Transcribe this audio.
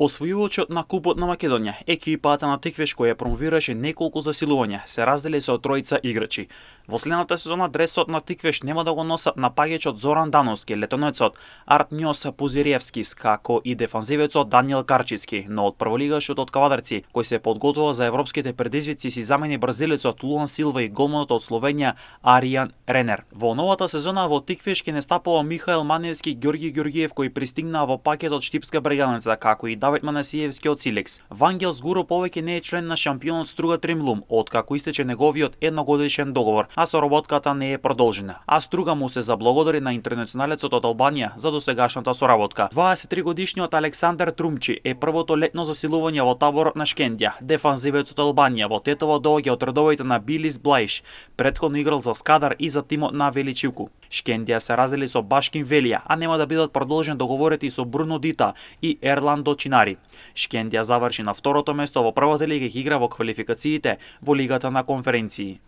Освојувачот на Купот на Македонија, екипата на Теквеш која промовираше неколку засилувања, се раздели со тројца играчи. Во следната сезона дресот на Теквеш нема да го носат напаѓачот Зоран Дановски, летонецот Артњос Пузириевскис, како и дефанзивецот Даниел Карчицки, но од прволигашот од Кавадарци, кој се подготвува за европските предизвици, си замени бразилецот Луан Силва и голманот од Словенија Аријан Ренер. Во новата сезона во Теквеш ќе настапува Михаел Маневски и Ѓорги Ѓоргиев кои пристигнаа во пакетот Штипска Брегалница, како и Давид Манасиевски од Силекс. Вангел Згуро повеќе не е член на шампионот Струга Тримлум, откако истече неговиот едногодишен договор, а соработката не е продолжена. А Струга му се заблагодари на интернационалецот од Албанија за досегашната соработка. 23-годишниот Александар Трумчи е првото летно засилување во таборот на Шкендија. Дефанзивецот од Албанија во Тетово доаѓа од редовите на Билис Блајш, претходно играл за Скадар и за тимот на Величивку. Шкендија се раздели со Башкин Велија, а нема да бидат продолжени договорите и со Бруно Дита и Ерландо Чинари. Шкендија заврши на второто место во првата лига и игра во квалификациите во Лигата на конференции.